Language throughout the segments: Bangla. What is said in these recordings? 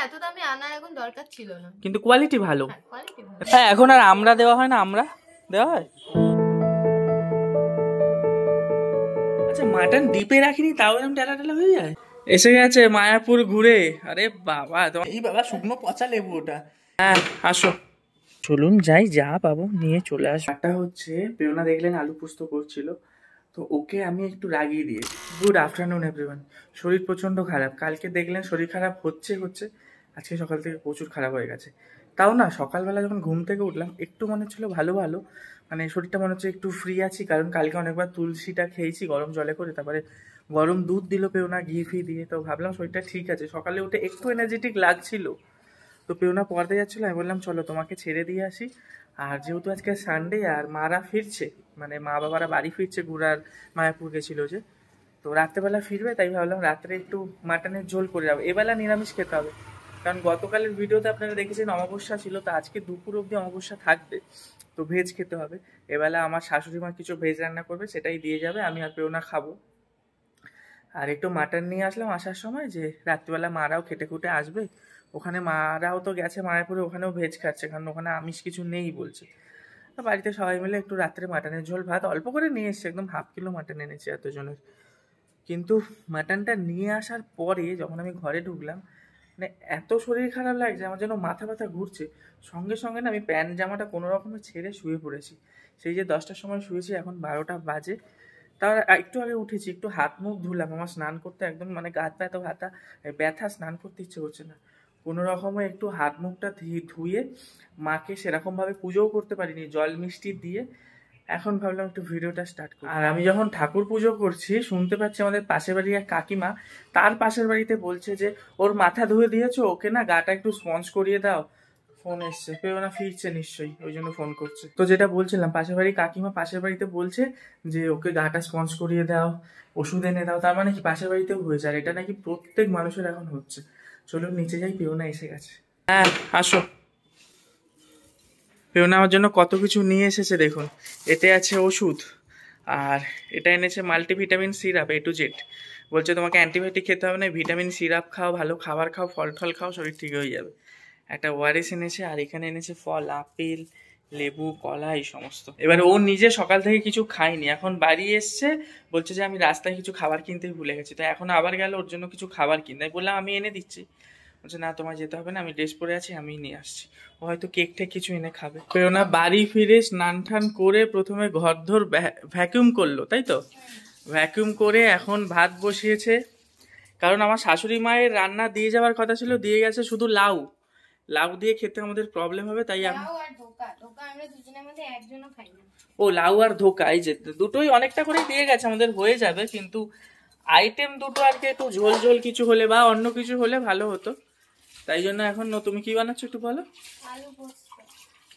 এত দামে আনা এখন দরকার ছিল না, কিন্তু কোয়ালিটি ভালো। কোয়ালিটি ভালো। হ্যাঁ, এখন আর আমরা দেওয়া হয় না, আমরা দেওয়া হয়। আচ্ছা, মাটন ডিপে রাখিনি তাও এরকম টেলা টেলা হয়ে যায়। এসে গেছে মায়াপুর ঘুরে। আরে বাবা, এই বাবা শুকনো পচা লেবু ওটা। হ্যাঁ আসো, চলুন যাই, যা পাবো নিয়ে চলে আসবো। একটা হচ্ছে প্রেরণা দেখলেন আলু পোস্ত করছিল, তো ওকে আমি একটু রাগিয়ে দিয়েছি। Good afternoon everyone. শরীর প্রচণ্ড খারাপ, কালকে দেখলেন শরীর খারাপ হচ্ছে, আজকে সকাল থেকে প্রচুর খারাপ হয়ে গেছে। তাও না, সকালবেলা যখন ঘুম থেকে উঠলাম একটু মনে হচ্ছিল ভালো ভালো, মানে শরীরটা মনে হচ্ছে একটু ফ্রি আছি, কারণ কালকে অনেকবার তুলসীটা খেয়েছি গরম জলে করে, তারপরে গরম দুধ দিল পেওনা ঘি ফি দিয়ে, তো ভাবলাম শরীরটা ঠিক আছে। সকালে উঠে একটু এনার্জেটিক লাগছিল, তো পেওনা পড়তে যাচ্ছিলো, আমি বললাম চলো তোমাকে ছেড়ে দিয়ে আসি। আর যেহেতু আজকে সানডে আর মারা ফিরছে, মানে মা বাবারা বাড়ি ফিরছে, ঘুরার মায়াপুর গেছিলো যে, তো রাত্রেবেলা ফিরবে, তাই ভাবলাম রাত্রে একটু মাটনের ঝোল করে যাবো। এবেলা নিরামিষ খেতে হবে, কারণ গতকালের ভিডিওতে আপনারা দেখেছেন অমাবস্যা ছিল, তো আজকে দুপুর অবধি অমাবস্যা থাকবে, তো ভেজ খেতে হবে। এবেলা আমার শাশুড়ি মা কিছু ভেজ রান্না করবে, সেটাই দিয়ে যাবে, আমি আর পেওনা খাবো। আর একটু মাটন নিয়ে আসলাম আসার সময়, যে রাত্রিবেলা মারাও খেটে খুটে আসবে, ওখানে মারাও তো গেছে মায়াপুরে, ওখানেও ভেজ খাচ্ছে, কারণ ওখানে আমিষ কিছু নেই বলছে। তো বাড়িতে সবাই মিলে একটু রাত্রে মাটনের ঝোল ভাত অল্প করে নিয়ে এসছে, একদম ½ কিলো মাটন এনেছে এতজনের। কিন্তু মাটনটা নিয়ে আসার পরে যখন আমি ঘরে ঢুকলাম, মানে এত শরীর খারাপ লাগছে আমার, যেন মাথা ব্যথা ঘুরছে। সঙ্গে সঙ্গে না আমি প্যান্ট জামাটা কোনো রকমে ছেড়ে শুয়ে পড়েছি। সেই যে 10টার সময় শুয়েছি, এখন 12টা বাজে। তার একটু আগে উঠেছি, একটু হাত মুখ ধুলাম, আমার স্নান করতে একদম মানে গা হাত এত ব্যথা, স্নান করতে ইচ্ছে করছে না। কোনো রকমে একটু হাত মুখটা ধুয়ে মাকে সেরকমভাবে পুজোও করতে পারিনি, জল মিষ্টি দিয়ে। এখন ভাবলাম একটু ভিডিওটা স্টার্ট করি। আর আমি যখন ঠাকুর পুজো করছি, শুনতে পাচ্ছি আমাদের পাশের বাড়ির এক কাকিমা তার পাশের বাড়িতে বলছে যে ওর মাথা ধুয়ে দিয়েছো, ওকে না গাটা একটু স্পঞ্জ করিয়ে দাও। ফোন এসছে, পেওনা ফিরছে নিশ্চয়ই, ওই জন্য ফোন করছে। তো যেটা বলছিলাম, পাশের বাড়ির কাকিমা পাশের বাড়িতে বলছে যে ওকে গাটা স্পঞ্জ করিয়ে দাও, ওষুধ এনে দাও। তার মানে কি পাশের বাড়িতেও হয়েছে, আর এটা নাকি প্রত্যেক মানুষের এখন হচ্ছে। চলুন নিচে যাই, পেওনা এসে গেছে। হ্যাঁ আসো। পেওনা আমার জন্য কত কিছু নিয়ে এসেছে দেখুন। এতে আছে ওষুধ, আর এটা এনেছে multivitamin syrup A to Z। বলছে তোমাকে অ্যান্টিবায়োটিক খেতে হবে না, ভিটামিন সিরাপ খাও, ভালো খাবার খাও, ফল টল খাও, শরীর ঠিক হয়ে যাবে। একটা ওআরএস এনেছে, আর এখানে এনেছে ফল, আপেল, লেবু, কলা, এই সমস্ত। এবার ও নিজে সকাল থেকে কিছু খায়নি, এখন বাড়ি এসছে, বলছে যে আমি রাস্তায় কিছু খাবার কিনতেই ভুলে গেছি, তো এখন আবার গেল ওর জন্য কিছু খাবার কিনতে। বললাম আমি এনে দিচ্ছি, বলছে না তোমার যেতে হবে না, আমি ড্রেস পরে আছি, আমি নিয়ে আসছি। ও হয়তো কেক টেক কিছু এনে খাবে। না বাড়ি ফিরে স্নান টান করে প্রথমে ঘরদোর ভ্যাকিউম করলো, তাই তো? ভ্যাকিউম করে এখন ভাত বসিয়েছে, কারণ আমার শাশুড়ি মায়ের রান্না দিয়ে যাওয়ার কথা ছিল, দিয়ে গেছে শুধু লাউ। লাউ দিয়ে খেতে আমাদের প্রবলেম হবে, তাই আমি ও লাউ আর ধোকা, এই যে দুটোই অনেকটা করে দিয়ে গেছে, আমাদের হয়ে যাবে, কিন্তু আইটেম দুটো আর কি একটু ঝোল ঝোল কিছু হলে বা অন্য কিছু হলে ভালো হতো, তাই জন্য এখন তুমি কি বানাচ্ছ একটু বলো। আলু পোস্ত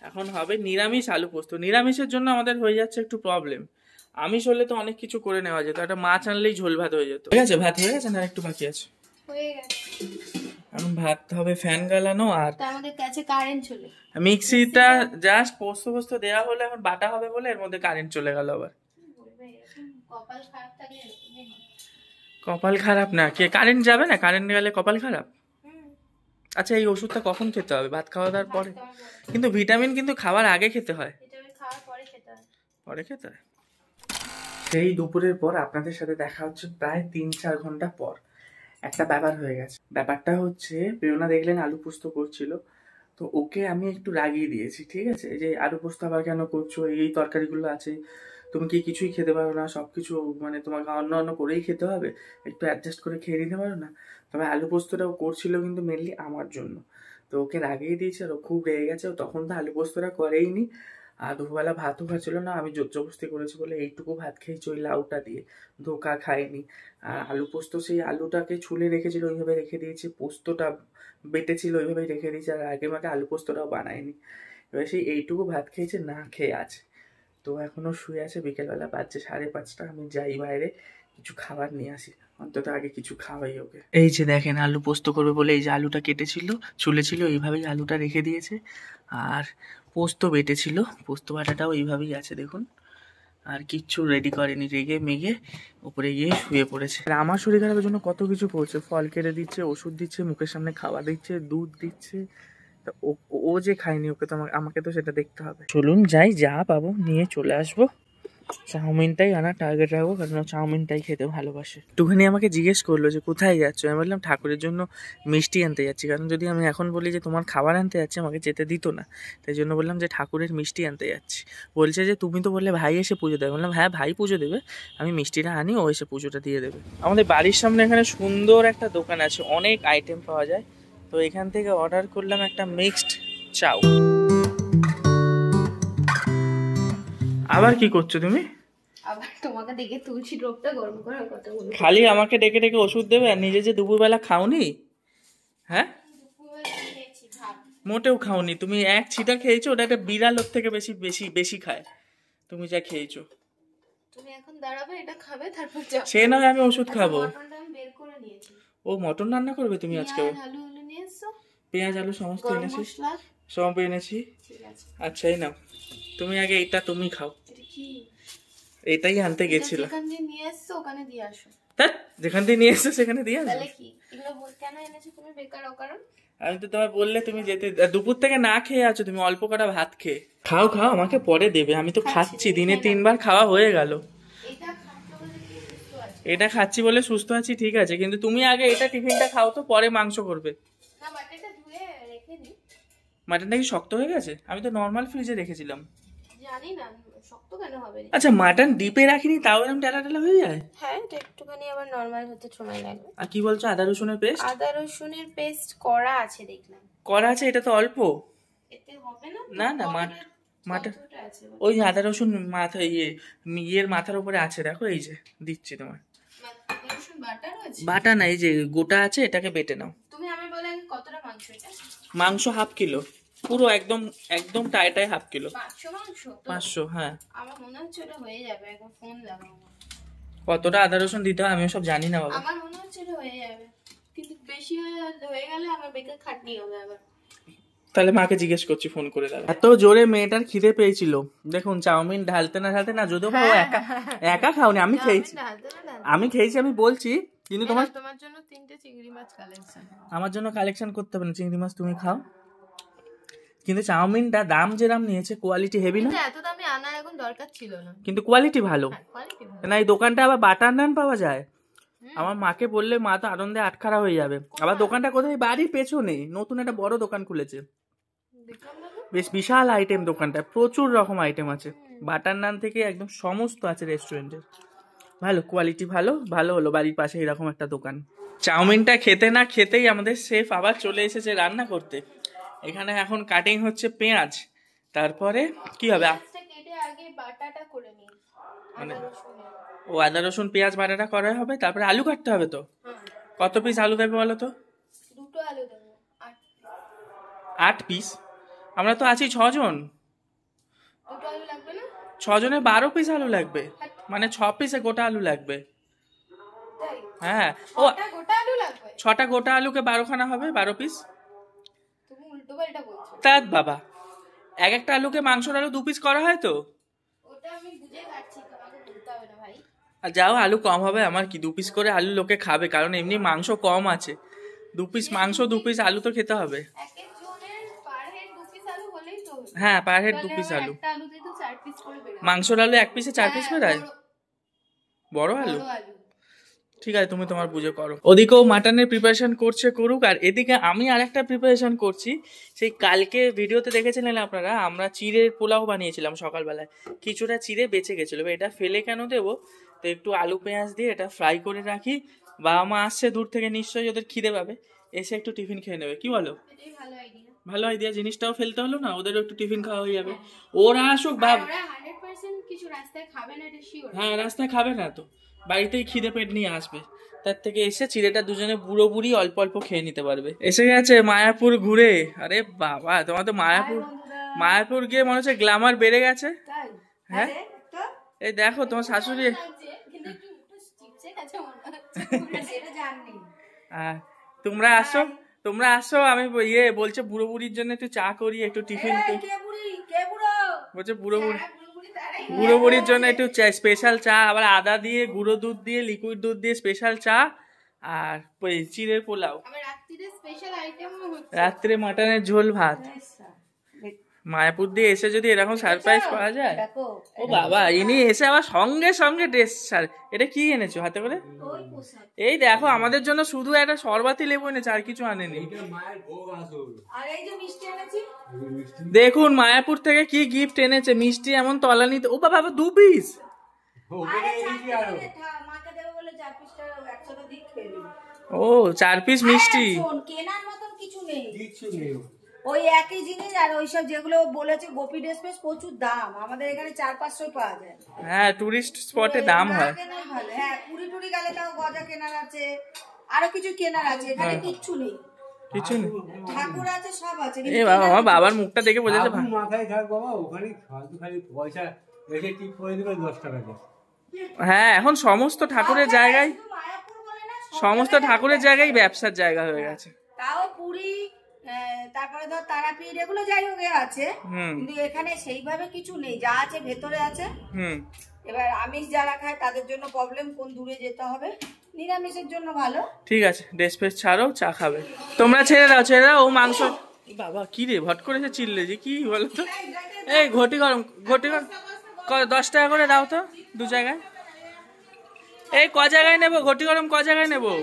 এখন হবে নিরামিষ আলু পোস্ত। নিরামিষের জন্য আমাদের হয়ে যাচ্ছে একটু প্রবলেম, আমিষ হলে তো অনেক কিছু করে নেওয়া যেত, একটা মাছ আনলেই ঝোল ভাত হয়ে যেত। ঠিক আছে, ভাত হয়ে গেছে না একটু বাকি আছে? হয়ে গেছে। এখন ভাত হবে ফ্যান গালানো, আর আমাদের কাছে কারেন্ট চলে, মিক্সিটা জাস্ট পোস্ত পোস্ত দেওয়া হলে এখন বাটা হবে বলে এর মধ্যে কারেন্ট চলে গেল আবার। কপাল খারাপ থাকলে কপাল খারাপ না, কে কারেন্ট যাবে না, কারেন্ট গেলে কপাল খারাপ? আচ্ছা এই ওষুধটা কখন খেতে হবে? ভাত খাওয়া দাওয়ার পরে? কিন্তু ভিটামিন কিন্তু খাওয়ার আগে খেতে হয়, পরে খেতে হয়। সেই দুপুরের পর আপনাদের সাথে দেখা হচ্ছে প্রায় 3-4 ঘন্টা পর। একটা ব্যাপার হয়ে গেছে, ব্যাপারটা হচ্ছে প্রেরণা দেখলেন আলু পোস্ত করছিল, তো ওকে আমি একটু রাগিয়ে দিয়েছি। ঠিক আছে, এই যে আলু পোস্ত আবার কেন করছো, এই তরকারিগুলো আছে, তুমি কি কিছুই খেতে পারো না, সব কিছু মানে তোমাকে অন্য অন্য করেই খেতে হবে, একটু অ্যাডজাস্ট করে খেয়ে নিতে পারো না? তবে আলু পোস্তটাও করছিল কিন্তু মেনলি আমার জন্য, তো ওকে রাগিয়ে দিয়েছে, আর ও খুব রেগে গেছে। তখন তো আলু পোস্তটা করেইনি, আর দুপুরবেলা ভাতও খাচ্ছিল না, আমি জোর জবরদস্তি করেছি বলে এইটুকু ভাত খেয়েছি ওই লাউটা দিয়ে, ধোকা খায়নি। আর আলু পোস্ত সেই আলুটাকে ছুলে রেখেছিল ওইভাবে রেখে দিয়েছি, পোস্তটা বেটেছিল ওইভাবেই রেখে দিয়েছি, আর আগে মাকে আলু পোস্তটাও বানায়নি। এবার সেই এইটুকু ভাত খেয়েছে, না খেয়ে আছে, তো এখনো শুয়ে আছে। বিকেলবেলা বাজছে 5:30, আমি যাই বাইরে কিছু খাবার নিয়ে আসি, অন্তত আগে কিছু খাওয়াই ওকে। এই যে দেখেন আলু পোস্ত করবে বলে এই যে আলুটা কেটেছিল, ছুলেছিল, এইভাবেই আলুটা রেখে দিয়েছে, আর পোস্ত বেটেছিল, পোস্ত বাটাটাও এইভাবেই আছে দেখুন। আর কিচ্ছু রেডি করেনি, রেগে মেগে উপরে গিয়ে শুয়ে পড়েছে। আর আমার শরীর খারাপের জন্য কত কিছু করছে, ফল কেটে দিচ্ছে, ওষুধ দিচ্ছে, মুখের সামনে খাবার দিচ্ছে, দুধ দিচ্ছে। তা ও যে খায়নি, ওকে তো আমাকে তো সেটা দেখতে হবে। চলুন যাই, যা পাবো নিয়ে চলে আসবো। চাউমিনটাই আনা টার্গেট রাখবো, কারণ ও চাউমিনটাই খেতে ভালোবাসে। একটুখানি আমাকে জিজ্ঞেস করলো যে কোথায় যাচ্ছ, আমি বললাম ঠাকুরের জন্য মিষ্টি আনতে যাচ্ছি, কারণ যদি আমি এখন বলি যে তোমার খাবার আনতে যাচ্ছি আমাকে যেতে দিত না, তাই জন্য বললাম যে ঠাকুরের মিষ্টি আনতে যাচ্ছি। বলছে যে তুমি তো বললে ভাই এসে পুজো দেবে, বললাম হ্যাঁ ভাই পুজো দেবে, আমি মিষ্টিটা আনি, ও এসে পুজোটা দিয়ে দেবে। আমাদের বাড়ির সামনে এখানে সুন্দর একটা দোকান আছে, অনেক আইটেম পাওয়া যায়, তো এখান থেকে অর্ডার করলাম একটা মিক্সড চাউ। আবার কি করছো তুমি? আবার তোমাকে দেখে তুলসী রোগটা গরম করার কথা বলবো। খালি আমাকে ডেকে ডেকে ওষুধ দেবে, আর নিজে যে দুপুরবেলা খাওনি? হ্যাঁ, মোটেও খাওনি তুমি, এক ছিটা খেয়েছো, ওটা একটা বিড়ালোর থেকে বেশি বেশি বেশি খায় তুমি যা খেয়েছো। তুমি এখন দাঁড়াবে, এটা খাবে, তারপর যাও। সে নয়, আমি ওষুধ খাবো। মটনটা আমি বের করে নিয়েছি। ও মটন রান্না করবে তুমি আজকে? আলু আলু নিয়ে এসছো? পেঁয়াজ আলু সমস্ত গরম এনেছি, মশলা সব এনেছি। ঠিক আছে, আচ্ছা এই নাও, তুমি আগে এটা তুমি খাও। এটা কি? এটাই আনতে গেছিল। যেখান দিয়ে নিয়ে এসছো ওখানে দিয়ে আসো। তা যেখান থেকে নিয়ে এসছো সেখানে দিয়ে আসো। তাহলে কি এগুলো কেন এনেছো তুমি বেকার অকারণ? আমি তো তোমায় বললে তুমি যেতে, দুপুর থেকে না খেয়ে আছো তুমি, অল্প কটা ভাত খেয়ে। খাও খাও, আমাকে পরে দেবে, আমি তো খাচ্ছি, দিনে 3 বার খাওয়া হয়ে গেল। এটা খাচ্ছি বলে সুস্থ আছি ঠিক আছে, কিন্তু তুমি আগে এটা টিফিনটা খাও তো, পরে মাংস করবে। না, বাটিটা ধুয়ে রেখে দিই। মাটনটা কি শক্ত হয়ে গেছে? আমি তো নর্মাল ফ্রিজে রেখেছিলাম। জানি না শক্ত কেন হবে। আচ্ছা মাটন ডিপে রাখিনি তাও এরকম টালা টালা হয়ে যায়? হ্যাঁ, এটা একটুখানি আবার নরমাল হতে সময় লাগবে। আর কি বলছো, আদা রসুনের পেস্ট? আদা রসুনের পেস্ট করা আছে দেখলাম। করা আছে, এটা তো অল্প। এতে হবে না? না না, মাটন ওই আদা রসুন মাথা ইয়ের মাথার উপরে আছে, দেখো এই যে দিচ্ছি তোমার। বাটা না, এই যে গোটা আছে, এটাকে বেটে নাও। তুমি আমি বলে কতটা মাংস এটা? মাংস হাফ কিলো, পুরো একদম একদম টাইটাই হাফ কিলো। 500 মাংস? 500, হ্যাঁ। আমার মনে হচ্ছে এটা হয়ে যাবে, এখন ফোন লাগাবো। কতটা আদা রসুন দিতে হয় আমি সব জানি না বাবা। আমার মনে হচ্ছে এটা হয়ে যাবে, কিন্তু বেশি হয়ে গেলে আমার বেকার খাটনি হবে আবার। তাহলে মাকে জিজ্ঞেস করছি ফোন করে। দাদা এত জোরে মেয়েটার খিদে পেয়েছিল, দেখুন চাউমিন ঢালতে না যদিও ও একা একা খাওনি, আমি খেয়েছি, আমি বলছি, কিন্তু তোমার জন্য 3টে চিংড়ি মাছ কালেকশন। আমার জন্য কালেকশন করতে হবে না, চিংড়ি মাছ তুমি খাও। কিন্তু চাউমিনটা দাম যেরাম নিয়েছে, কোয়ালিটি হেভি না? এত দামে আনার এখন দরকার ছিল না, কিন্তু কোয়ালিটি ভালো না। এই দোকানটা আবার বাটার নান পাওয়া যায়, আমার মাকে বললে মা তো আনন্দে আটখারা হয়ে যাবে। আবার দোকানটা কোথায়? বাড়ির পেছনে নতুন একটা বড় দোকান খুলেছে, বেশ বিশাল আইটেম দোকানটা, প্রচুর রকম আইটেম আছে, বাটার নান থেকে একদম সমস্ত আছে রেস্টুরেন্টের। ভালো কোয়ালিটি, ভালো ভালো হলো বাড়ির পাশে এরকম একটা দোকান। চাউমিনটা খেতে না খেতেই আমাদের শেফ আবার চলে এসেছে রান্না করতে। এখানে এখন কাটিং হচ্ছে পেঁয়াজ, তারপরে কি হবে? মানে ও আদা রসুন পেঁয়াজ বাটাটা করা হবে, তারপরে আলু কাটতে হবে। তো কত পিস আলু দেবে বলো তো? 2টো আলু দেবো। 8 পিস? আমরা তো আছি 6 জন। 2টো আলু লাগবে না? 6 জনের 12 পিস আলু লাগবে, মানে 6 পিসে গোটা আলু লাগবে। হ্যাঁ, ও গোটা আলু লাগবে। 6টা গোটা আলুকে 12খানা হবে, 12 পিস। তুমি উল্টো পাল্টা বলছো। তা বাবা, একটা আলুকে মাংসর আলু 2 পিস করা হয় তো। ওটা আমি বুঝে কাটছি, তোমাকে বলতে হবে না ভাই। আর যাও, আলু কম হবে আমার কি, 2 পিস করে আলু লোকে খাবে, কারণ এমনি মাংস কম আছে। 2 পিস মাংস 2 পিস আলু তো খেতে হবে। হ্যাঁ, পার হেড 2 পিস আলু। মাংসর আলু 1 পিসে 4 পিস বেরায়? বড় আলু? ঠিক আছে, তুমি তোমার বুঝে করো। ওদিকেও মাটনের প্রিপারেশন করুক, আর এদিকে আমি আরেকটা প্রিপারেশন করছি। সেই কালকে ভিডিওতে দেখেছিলেন আপনারা, আমরা চিড়ের পোলাও বানিয়েছিলাম সকালবেলায়, কিছুটা চিড়ে বেঁচে গেছিলো, এটা ফেলে কেন দেবো, তো একটু আলু পেঁয়াজ দিয়ে এটা ফ্রাই করে রাখি। বাবা মা আসছে দূর থেকে, নিশ্চয়ই ওদের খিদে পাবে, এসে একটু টিফিন খেয়ে নেবে, কি বলো? ভালো আইডিয়া, জিনিসটাও ফেলতে হলো না, ওদেরও একটু টিফিন খাওয়া হয়ে যাবে। ওরা আসুক ভাব, হ্যাঁ রাস্তায় খাবে না তো, বাড়িতেই খিদে পেট নিয়ে আসবে, তার থেকে এসে চিড়েটা দুজনে বুড়ো বুড়ি অল্প অল্প খেয়ে নিতে পারবে। এসে গেছে মায়াপুর ঘুরে। আরে বাবা, তোমার তো মায়াপুর গিয়ে মনে হচ্ছে গ্ল্যামার বেড়ে গেছে। হ্যাঁ, এই দেখো তোমার শাশুড়ি। তোমরা আসো, আমি বলছে বুড়ো বুড়ির জন্য একটু চা করি, একটু টিফিন বলছে বুড়ো বুড়ি। গুঁড়ো বুড়ির জন্য একটু স্পেশাল চা, আবার আদা দিয়ে গুঁড়ো দুধ দিয়ে লিকুইড দুধ দিয়ে স্পেশাল চা, আর চিড়ের পোলাও। রাত্রে মাটনের ঝোল ভাত। মায়াপুর দিয়ে এসে যদি এরকম সারপ্রাইজ পাওয়া যায়, ও বাবা, ইনি এসে আবার সঙ্গে সঙ্গে ড্রেস ছাড়। এটা কি এনেছো হাতে করে? এই দেখো আমাদের জন্য শুধু একটা শরবতি লেবু এনেছে, আর কিছু আনেনি। দেখুন মায়াপুর থেকে কি গিফট এনেছে, মিষ্টি এমন তলানিতে। ও বাবা, 2 পিস। ও 4 পিস মিষ্টি। কেনার মতন কিছু নেই, ওই একই জিনিস। আর ওইসব যেগুলো বলেছে গোপী ড্রেস প্রচুর দাম, আমাদের এখানে 400-500 পাওয়া যায়। হ্যাঁ, টুরিস্ট স্পটে দাম হয়। হ্যাঁ, পুরি টুরি গেলে তাও গজা কেনার আছে, আরো কিছু কেনার আছে। এখানে কিচ্ছু নেই, কিছু নেই। ঠাকুর আছে, সব আছে। এ বাবা, আমার বাবার মুখটা দেখে বোঝা যাচ্ছে মাথায় থাক বাবা, ওখানে ফালতু খালি পয়সা রেখে টিপ করে দিবে 10 টাকা দিয়ে। হ্যাঁ, এখন সমস্ত ঠাকুরের জায়গায়, সমস্ত ঠাকুরের জায়গায় ব্যবসার জায়গা হয়ে গেছে। তাও পুরি, তারপরে ধর তারাপীঠ, এগুলো যাই হোক আছে, কিন্তু এখানে সেইভাবে কিছু নেই। যা আছে ভেতরে আছে। এবার আমিষ যারা খায় তাদের জন্য প্রবলেম, কোন দূরে যেতে হবে। নিরামিষের জন্য ভালো। ঠিক আছে, ড্রেস ফ্রেস ছাড়ো, চা খাবে তোমরা। ছেড়ে দাও, ছেড়ে দাও। ও মাংস, বাবা কি রে ভট করে সে চিল্লে যে কি বলো তো। এই ঘটি গরম, ঘটি গরম 10 টাকা করে দাও তো 2 জায়গায়। এই ক জায়গায় নেবো ঘটি গরম, ক জায়গায় নেবো?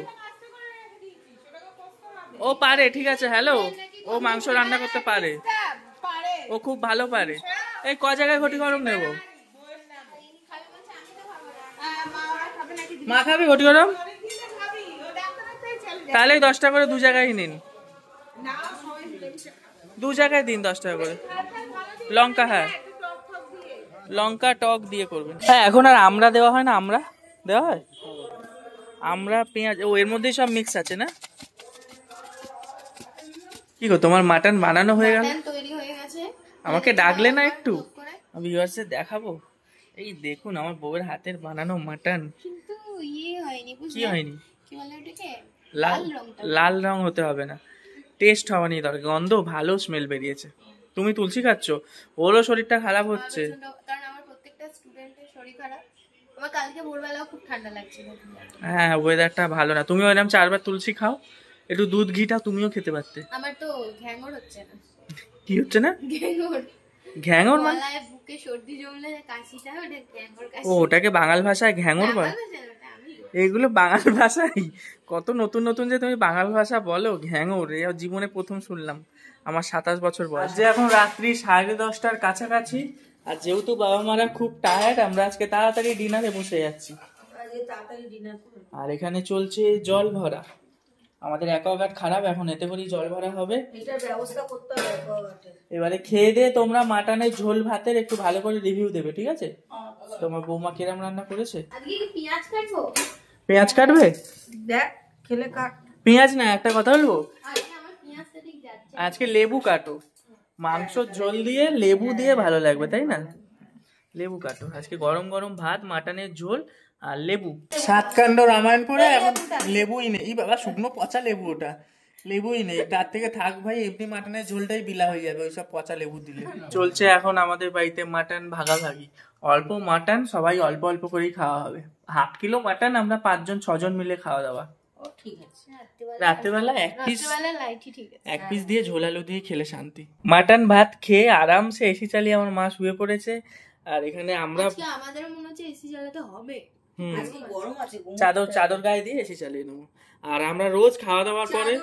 ও পারে, ঠিক আছে। হ্যালো, ও মাংস রান্না করতে পারে, ও খুব ভালো পারে। এই ক জায়গায় ঘটি গরম নেবো? মা খাবে ঘটি গরম? তাহলে 10 টাকা করে 2 জায়গায় নিন, 2 জায়গায় দিন 10 টাকা করে। লঙ্কা, হ্যাঁ লঙ্কা টক দিয়ে করবেন। হ্যাঁ, এখন আর আমরা দেওয়া হয় না, আমরা দেওয়া হয়, আমরা পেঁয়াজ। ও এর মধ্যেই সব মিক্স আছে না? কি গো, তোমার মাটন বানানো হয়ে গেল? আমাকে ডাকলে না একটু, আমি ভিউয়ার্সদের দেখাবো। এই দেখুন আমার বউয়ের হাতের বানানো মাটন। কিন্তু হয়নি, কি হয়নি? কি বলে ওটাকে? লাল রং হতে হবে না, টেস্ট হওয়া নিয়ে দরকার। গন্ধ ভালো, স্মেল বেরিয়েছে। তুমি তুলসী খাচ্ছ, ওরও শরীরটা খারাপ হচ্ছে। কারণ আমার প্রত্যেকটা স্টুডেন্টের শরীর খারাপ। আমার কালকে ভোরবেলা খুব ঠান্ডা লাগছিল। হ্যাঁ, ওয়েদারটা ভালো না। তুমি ওইরকম 4 বার তুলসী খাও, একটু দুধ ঘিটা তুমিও খেতে পারতে। আমার তো ঘ্যাঙর হচ্ছে না। কি হচ্ছে না? ঘ্যাঙর। ঘ্যাঙর মানে? গলায় বুকে সর্দি জমলে কাশিটা, ওটা ঘ্যাঙর কাশি। ও, ওটাকে বাঙাল ভাষায় ঘ্যাঙর বলে। এইগুলো বাঙাল ভাষায় কত নতুন নতুন যে তুমি বাঙাল ভাষা বলো। ঘ্যাঙর এ জীবনে প্রথম শুনলাম। আমার 27 বছর বয়স। যে এখন রাত্রি 10:30টার কাছাকাছি, আর যেহেতু বাবা মারা খুব টায়ার্ড, আমরা আজকে তাড়াতাড়ি ডিনারে বসে যাচ্ছি। আর এখানে চলছে জল ভরা। আমাদের অ্যাকোয়াগার্ড খারাপ, এখন এতে করেই জল ভরা হবে। এবারে খেয়ে দিয়ে তোমরা মাটনের ঝোল ভাতের একটু ভালো করে রিভিউ দেবে, ঠিক আছে? তোমার বৌমা কিরম রান্না করেছে? পেঁয়াজ কাটবো। পেঁয়াজ কাটবে? দেখ খেলে কাট। পেঁয়াজ না, একটা কথা বলবো, আজকে লেবু কাটো। মাংসর ঝোল দিয়ে লেবু দিয়ে ভালো লাগবে, তাই না? লেবু কাটো আজকে। গরম গরম ভাত, মাটনের ঝোল আর লেবু। 7 কাণ্ড রামায়ণ পড়ে এখন লেবুই নেই। বাবা, শুকনো পচা লেবু, ওটা লেবুই নেই। তার থেকে থাক ভাই, এমনি মাটনের ঝোলটাই বিলা হয়ে যাবে ওইসব পচা লেবু দিলে। চলছে এখন আমাদের বাড়িতে মাটন ভাগাভাগি। অল্প মাটন, সবাই অল্প অল্প করেই খাওয়া হবে। 1/2 কিলো মাটন আমরা 5-6 জন মিলে খাওয়া দাওয়া। রাত্রেবেলা 1 পিস দিয়ে ঝোল আলু দিয়ে খেলে শান্তি। মাটন ভাত খেয়ে আরামসে এসি চালিয়ে আমার মা শুয়ে পড়েছে। আর এখানে আমরা, আমাদের মনে হচ্ছে এসি চালাতে হবে। চাদর গায়ে দিয়ে এসি চালিয়ে নেবো। আর আমরা রোজ খাওয়া দাওয়ার পরে,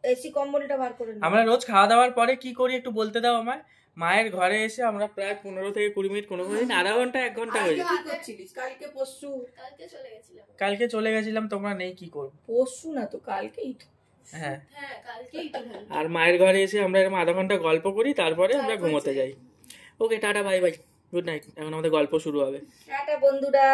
এসি কম্বলটা বার করে আমরা রোজ খাওয়া দাওয়ার পরে কি করি একটু বলতে দাও আমায়। মায়ের ঘরে এসে আমরা প্রায় 15 থেকে 20 মিনিট, কোনো দিন আধা ঘন্টা 1 ঘন্টা হয়ে যায়। কালকে চলে গেছিলাম, তোমরা নেই, কি করবো? পরশু না তো, কালকেই তো। হ্যাঁ, আর মায়ের ঘরে এসে আমরা এরকম আধা ঘন্টা গল্প করি, তারপরে আমরা ঘুমোতে যাই। Okay, tata, bye bye, good night. এখন আমাদের গল্প শুরু হবে। টাটা বন্ধুরা।